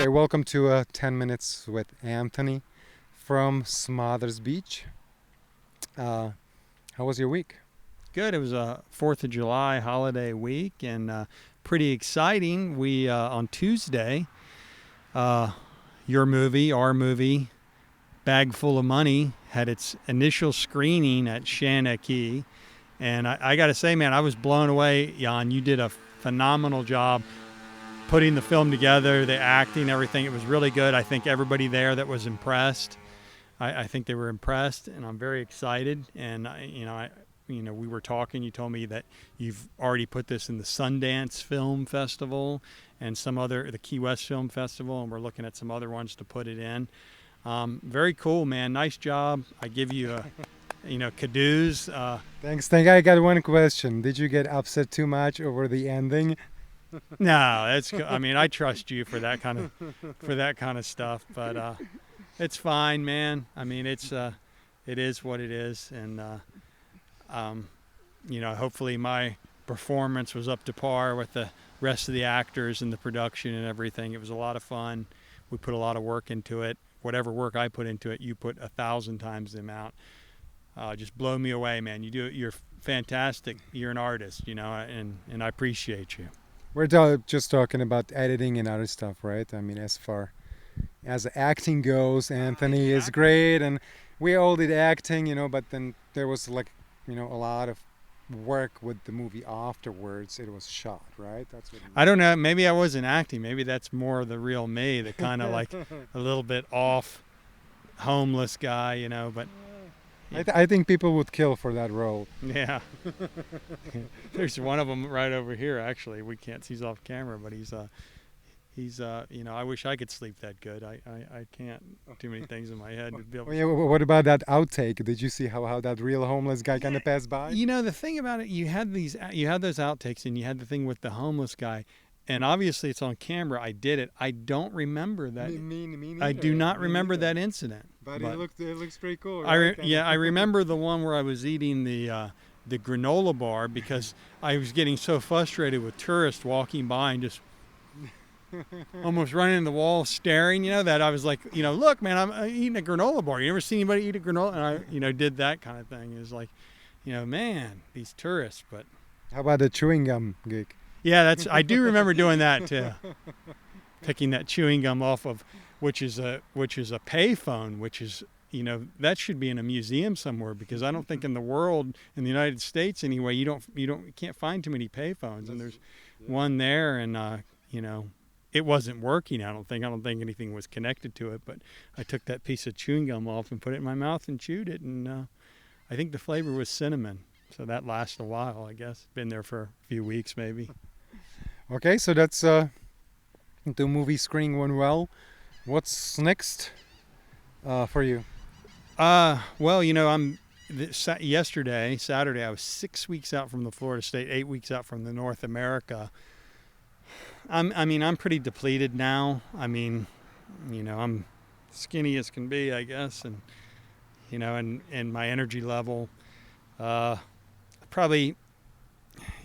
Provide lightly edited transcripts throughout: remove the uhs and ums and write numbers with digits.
Okay, welcome to 10 Minutes with Anthony from Smothers Beach. How was your week? Good. It was a 4th of July holiday week and pretty exciting. We, on Tuesday, uh, our movie, Bag Full of Money, had its initial screening at Shanakey. And I got to say, man, I was blown away, Jan. You did a phenomenal job putting the film together, the acting, everything. It was really good. I think everybody there that was impressed. I think they were impressed, and I'm very excited. And we were talking. You told me that you've already put this in the Sundance Film Festival and the Key West Film Festival, and we're looking at some other ones to put it in. Very cool, man. Nice job. I give you kudos. Thanks. I got one question. Did you get upset too much over the ending? No, that's. I mean, I trust you for that kind of stuff, but it's fine, man. I mean, it is what it is, and hopefully my performance was up to par with the rest of the actors and the production and everything. It was a lot of fun. We put a lot of work into it. Whatever work I put into it, you put 1,000 times the amount. Just blow me away, man. You're fantastic. You're an artist, and I appreciate you. We're just talking about editing and other stuff, right? I mean, as far as acting goes, Anthony is great, and we all did acting, but then there was a lot of work with the movie afterwards. It was shot, right? That's what I don't know. Maybe I wasn't acting. Maybe that's more the real me, the kind of like a little bit off, homeless guy, but. I think people would kill for that role. Yeah. There's one of them right over here, actually. We can't see, he's off camera, but he's I wish I could sleep that good. I can't. Too many things in my head to be able to. What about that outtake? Did you see how that real homeless guy kind of passed by? The thing about it, you had those outtakes, and you had the thing with the homeless guy, and obviously it's on camera. I did it. I don't remember that. Me neither. I do not remember that incident. But it looks pretty cool. Right? I remember the one where I was eating the granola bar because I was getting so frustrated with tourists walking by and just almost running in the wall staring, that I was like, look, man, I'm eating a granola bar. You ever seen anybody eat a granola? And I, did that kind of thing. It was like, man, these tourists. But how about the chewing gum gig? Yeah, I do remember doing that too. Picking that chewing gum off of, which is a payphone, which is, that should be in a museum somewhere, because I don't think in the world, in the United States anyway, you can't find too many payphones, and there's one there, and it wasn't working. I don't think anything was connected to it, but I took that piece of chewing gum off and put it in my mouth and chewed it, and I think the flavor was cinnamon, so that lasted a while, I guess. Been there for a few weeks maybe. Okay, so that's the movie screening went well. What's next for you? Well, yesterday, Saturday, I was 6 weeks out from the Florida State, 8 weeks out from the North America. I'm pretty depleted now. I'm skinny as can be, I guess, and and my energy level. Probably,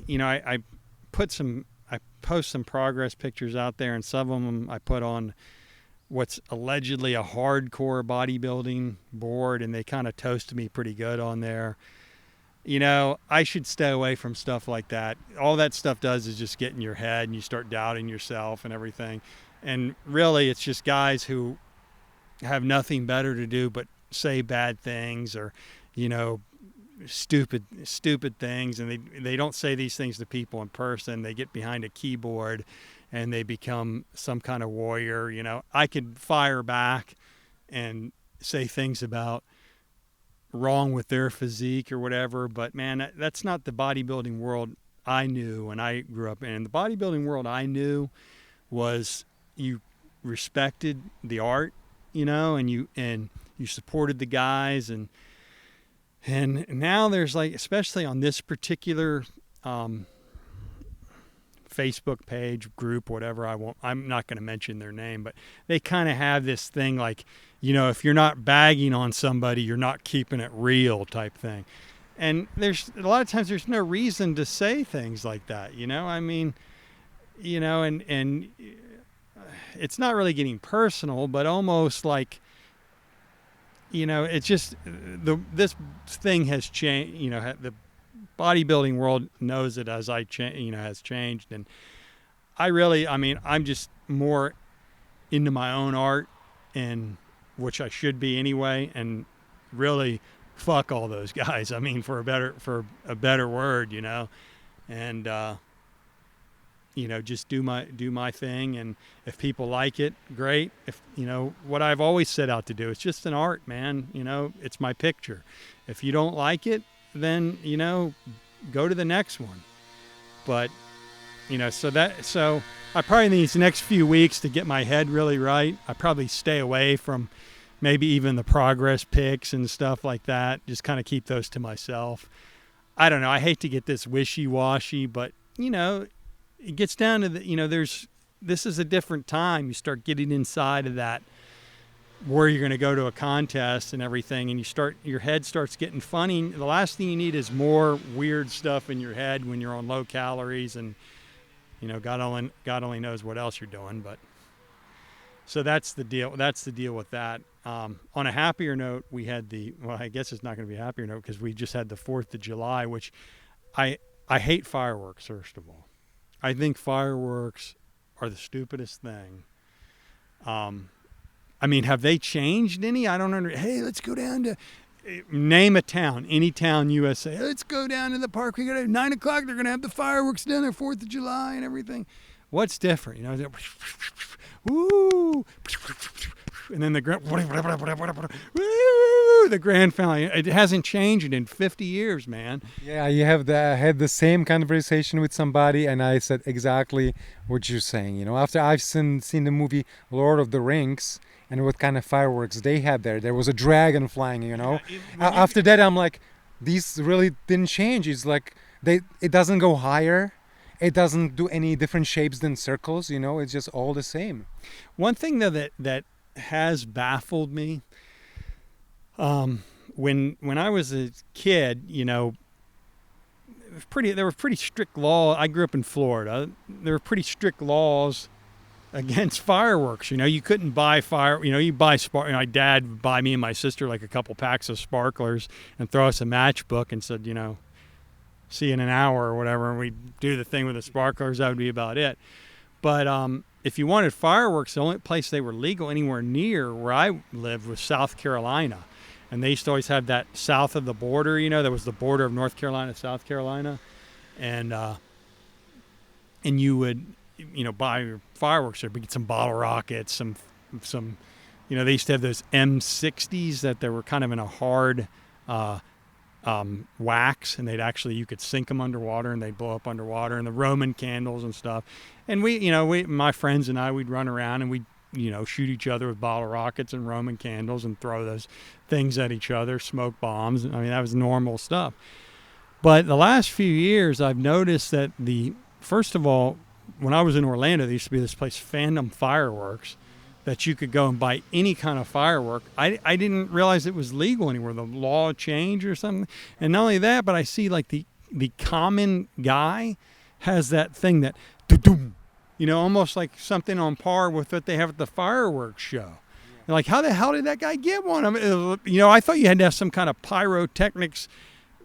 I post some progress pictures out there, and some of them I put on what's allegedly a hardcore bodybuilding board, and they kind of toasted me pretty good on there. I should stay away from stuff like that. All that stuff does is just get in your head, and you start doubting yourself and everything. And really, it's just guys who have nothing better to do but say bad things, or, stupid things, and they don't say these things to people in person. They get behind a keyboard and they become some kind of warrior. I could fire back and say things about wrong with their physique or whatever, but man, that's not the bodybuilding world I knew and I grew up in. The bodybuilding world I knew was you respected the art, and you supported the guys, and now there's, like, especially on this particular Facebook page, group, whatever, I'm not going to mention their name, but they kind of have this thing like, if you're not bagging on somebody, you're not keeping it real type thing. And there's a lot of times there's no reason to say things like that, and it's not really getting personal, but almost like, it's just this thing has changed. The bodybuilding world knows it as has changed, and I'm just more into my own art, and which I should be anyway, and really fuck all those guys. I mean, for a better word, and just do my thing, and if people like it, great. If what I've always set out to do, it's just an art, man. It's my picture. If you don't like it, then go to the next one. But so I probably need these next few weeks to get my head really right. I probably stay away from maybe even the progress pics and stuff like that. Just kind of keep those to myself. I don't know. I hate to get this wishy-washy, but it gets down to this is a different time. You start getting inside of that, where you're going to go to a contest and everything, and your head starts getting funny. The last thing you need is more weird stuff in your head when you're on low calories, and God only knows what else you're doing. But so that's the deal. That's the deal with that. On a happier note, we had I guess it's not going to be a happier note because we just had the 4th of July, which I hate fireworks. First of all, I think fireworks are the stupidest thing. Have they changed any? I don't understand. Hey, let's go down to name a town, any town, USA. Let's go down to the park. We got at 9 o'clock. They're gonna have the fireworks down there, 4th of July and everything. What's different? Woo! And then the grand finale. It hasn't changed in 50 years, man. Yeah, I had the same conversation with somebody, and I said exactly what you're saying. After I've seen the movie Lord of the Rings, and what kind of fireworks they had there. There was a dragon flying. After that, I'm like, these really didn't change. It's like it doesn't go higher. It doesn't do any different shapes than circles. It's just all the same. One thing though that has baffled me, when I was a kid, there were pretty strict laws. I grew up in Florida. There were pretty strict laws against fireworks. You couldn't buy you buy my dad would buy me and my sister like a couple packs of sparklers and throw us a matchbook and said, see you in an hour or whatever, and we'd do the thing with the sparklers. That would be about it. But if you wanted fireworks, the only place they were legal anywhere near where I lived was South Carolina. And they used to always have that south of the border, there was the border of North Carolina, South Carolina. And you would, buy your fireworks there, get some bottle rockets, some, they used to have those M60s that they were kind of in a hard wax, and you could sink them underwater and they'd blow up underwater, and the Roman candles and stuff. And my friends and I, we'd run around and we'd, shoot each other with bottle rockets and Roman candles and throw those things at each other, smoke bombs. That was normal stuff. But the last few years, I've noticed that first of all, when I was in Orlando, there used to be this place, Phantom Fireworks, that you could go and buy any kind of firework. I didn't realize it was legal anywhere. The law changed or something. And not only that, but I see like the common guy has that thing that, almost like something on par with what they have at the fireworks show. Yeah. Like, how the hell did that guy get one? I thought you had to have some kind of pyrotechnics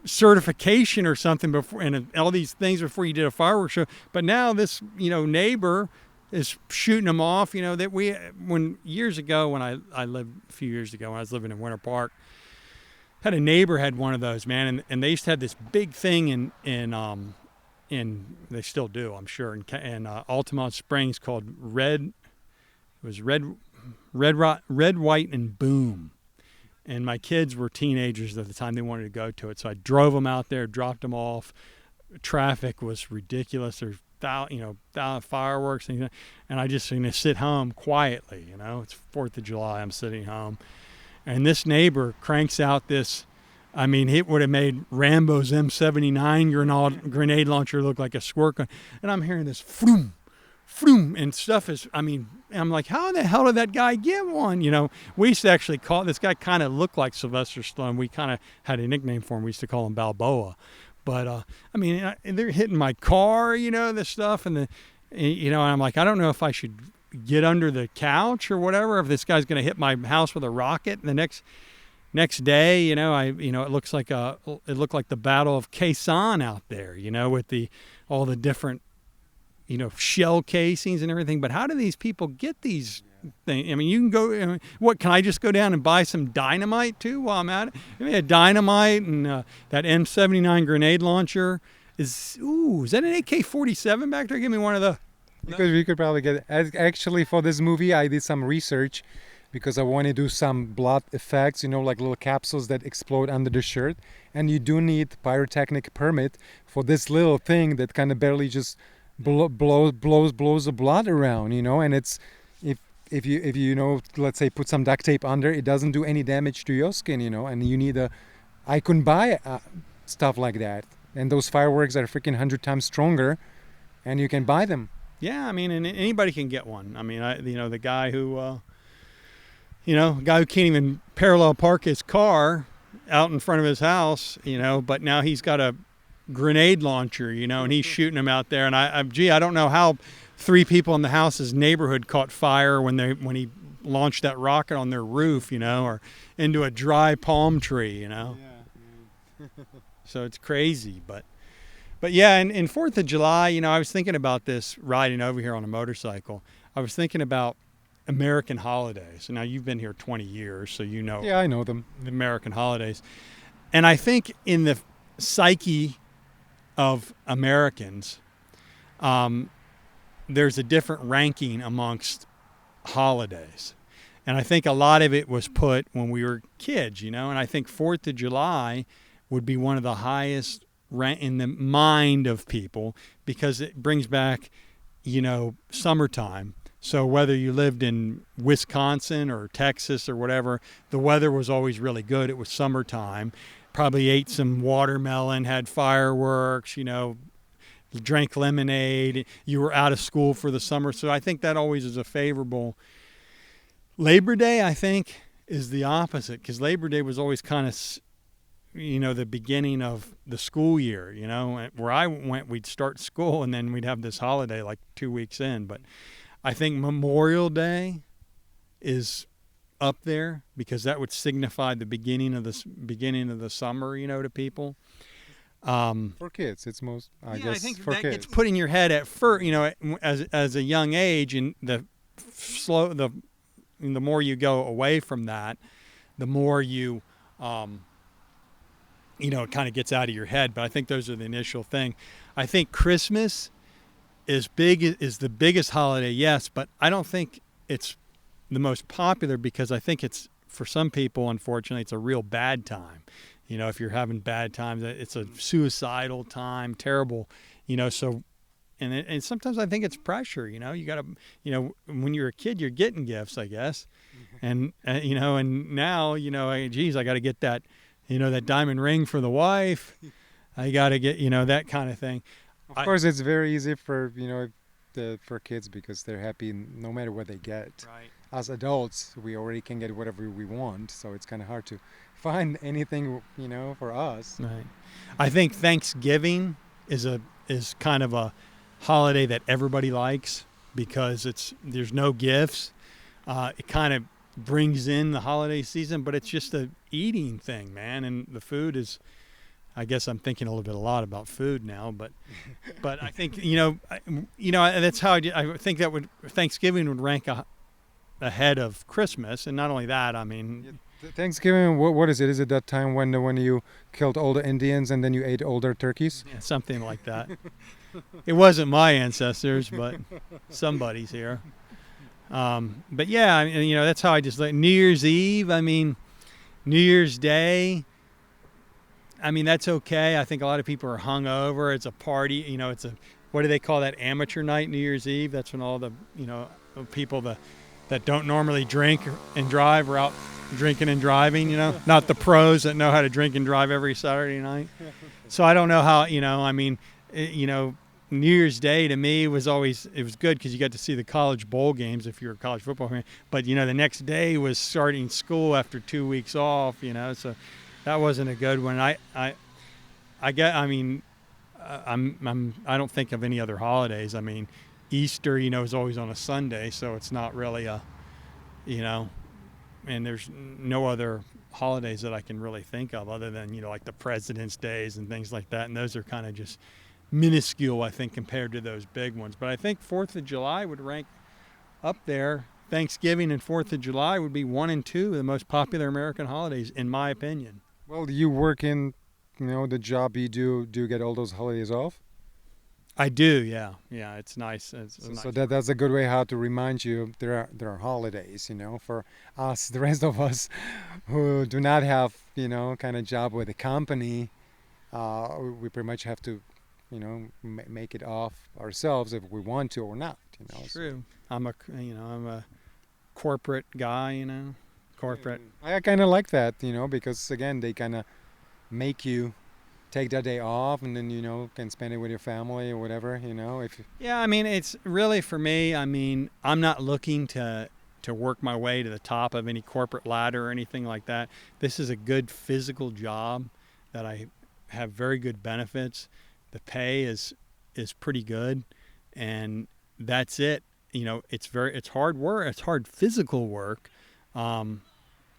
certification or something before, and all these things before you did a fireworks show. But now this, neighbor is shooting them off. Years ago when I lived a few years ago when I was living in Winter Park, had a neighbor had one of those, man, and they used to have this big thing in they still do, I'm sure, in Altamont Springs called Red, White, and Boom. And my kids were teenagers at the time. They wanted to go to it, so I drove them out there, dropped them off. Traffic was ridiculous. There's fireworks, and I just sit home quietly. It's 4th of July. I'm sitting home, and this neighbor cranks out this. It would have made Rambo's M79 grenade launcher look like a squirt gun. And I'm hearing this floom, floom, and stuff is. I'm like, how the hell did that guy get one? We used to actually call this guy, kind of looked like Sylvester Stallone. We kind of had a nickname for him. We used to call him Balboa. But they're hitting my car, this stuff, and and I'm like, I don't know if I should, get under the couch or whatever. If this guy's going to hit my house with a rocket, and the next day, it looked like the Battle of Quezon out there, with all the different, shell casings and everything. But how do these people get these things? I mean, you can go. What can I just go down and buy some dynamite too while I'm at it? I mean, a dynamite and that M79 grenade launcher is that an AK-47 back there? Give me one of the. Because we could probably get actually for this movie I did some research because I want to do some blood effects, like little capsules that explode under the shirt, and you do need pyrotechnic permit for this little thing that kind of barely just blows the blood around, and it's if you let's say put some duct tape under, it doesn't do any damage to your skin, and you need I couldn't buy stuff like that, and those fireworks are freaking 100 times stronger, and you can buy them. Yeah, I mean, and anybody can get one. I mean, the guy who, can't even parallel park his car out in front of his house, but now he's got a grenade launcher, and he's shooting them out there. And I don't know how 3 people in the house's neighborhood caught fire when he launched that rocket on their roof, or into a dry palm tree, Yeah. So it's crazy, But yeah, and 4th of July, I was thinking about this riding over here on a motorcycle. I was thinking about American holidays. Now, you've been here 20 years, so you know Yeah, I know them. the American holidays. And I think in the psyche of Americans, there's a different ranking amongst holidays. And I think a lot of it was put when we were kids, and I think 4th of July would be one of the highest in the mind of people because it brings back, summertime. So whether you lived in Wisconsin or Texas or whatever, the weather was always really good. It was summertime. Probably ate some watermelon, had fireworks, drank lemonade. You were out of school for the summer. So I think that always is a favorable. Labor Day, I think, is the opposite because Labor Day was always kind of the beginning of the school year, where I went, we'd start school and then we'd have this holiday like 2 weeks in. But I think Memorial Day is up there because that would signify the beginning of the summer, to people. For kids, it's most, I guess, I think for that kids. gets put in your head at first, as a young age, and the more you go away from that, the more you, it kind of gets out of your head. But I think those are the initial thing. I think Christmas is the biggest holiday, yes, but I don't think it's the most popular because I think it's, for some people, unfortunately, it's a real bad time. If you're having bad times, it's a suicidal time, terrible, so, and sometimes I think it's pressure, you got to, when you're a kid, you're getting gifts, I guess. And, and now, geez, I got to get that, that diamond ring for the wife. I got to get, that kind of thing. Of course, it's very easy for, for kids because they're happy no matter what they get. Right. As adults, we already can get whatever we want, so it's kind of hard to find anything, for us. Right. I think Thanksgiving is kind of a holiday that everybody likes because there's no gifts. It kind of brings in the holiday season, but it's just a eating thing, man. And the food is, I guess I'm thinking a lot about food now, but I think, that's how I think Thanksgiving would rank ahead of Christmas. And not only that, I mean, Thanksgiving, what is it? Is it that time when you killed all the Indians and then you ate all their turkeys? yeah, something like that. It wasn't my ancestors, but somebody's here. But yeah, that's how I just like New Year's Eve. I mean, New Year's Day. I mean, that's okay. I think a lot of people are hungover. It's a party. It's what do they call that? Amateur night, New Year's Eve. That's when all the, people that don't normally drink and drive are out drinking and driving, not the pros that know how to drink and drive every Saturday night. So I don't know how, New Year's Day to me it was good because you got to see the college bowl games if you're a college football fan. But, the next day was starting school after 2 weeks off, so that wasn't a good one. I don't think of any other holidays. I mean, Easter, is always on a Sunday, so it's not really a, you know, and there's no other holidays that I can really think of other than, like the President's Days and things like that. And those are kind of just minuscule, I think, compared to those big ones. But I think 4th of July would rank up there. Thanksgiving and 4th of July would be 1 and 2 of the most popular American holidays, in my opinion. Well, you work in, the job you do. Do you get all those holidays off? I do, yeah, yeah. It's nice. It's a So nice that's break. a good way how to remind you there are holidays. For us, the rest of us who do not have kind of job with a company, we pretty much have to make it off ourselves if we want to or not. It's So true. I'm a corporate guy. Corporate. I kind of like that, because again they kind of make you take that day off and then can spend it with your family or whatever. If you, Yeah, I mean, it's really for me. I mean, I'm not looking to work my way to the top of any corporate ladder or anything like that. This is a good physical job that I have very good benefits. The pay is pretty good, and that's it. It's hard work. It's hard physical work. Um,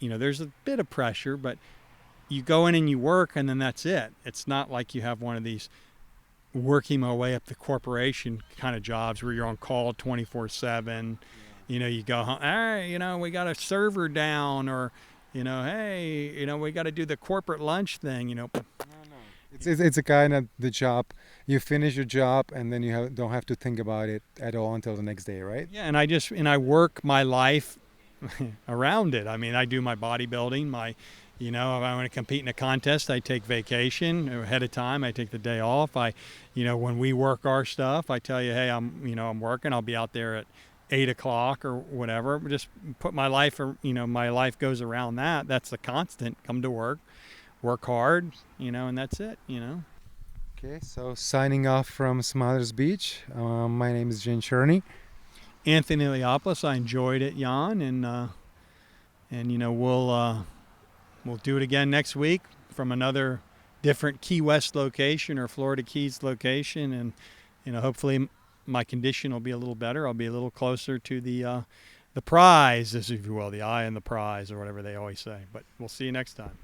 there's a bit of pressure, but you go in and you work, and then that's it. It's not like you have one of these working my way up the corporation kind of jobs where you're on call 24/7. You go home, all right, we got a server down, or, hey, we got to do the corporate lunch thing. no. It's a kind of the job. You finish your job and then don't have to think about it at all until the next day, right? Yeah, and I work my life around it. I mean, I do my bodybuilding, if I want to compete in a contest, I take vacation ahead of time. I take the day off. When we work our stuff, I tell you, hey, I'm working. I'll be out there at 8 o'clock or whatever. Just put my life, my life goes around that. That's the constant. Come to work hard, and that's it. Okay, so signing off from Smothers Beach. My name is Jane Cherney. Anthony Leopoulos, I enjoyed it, Jan, and we'll do it again next week from another different Key West location or Florida Keys location, and hopefully my condition will be a little better. I'll be a little closer to the prize, as if you will, the eye on the prize, or whatever they always say. But we'll see you next time.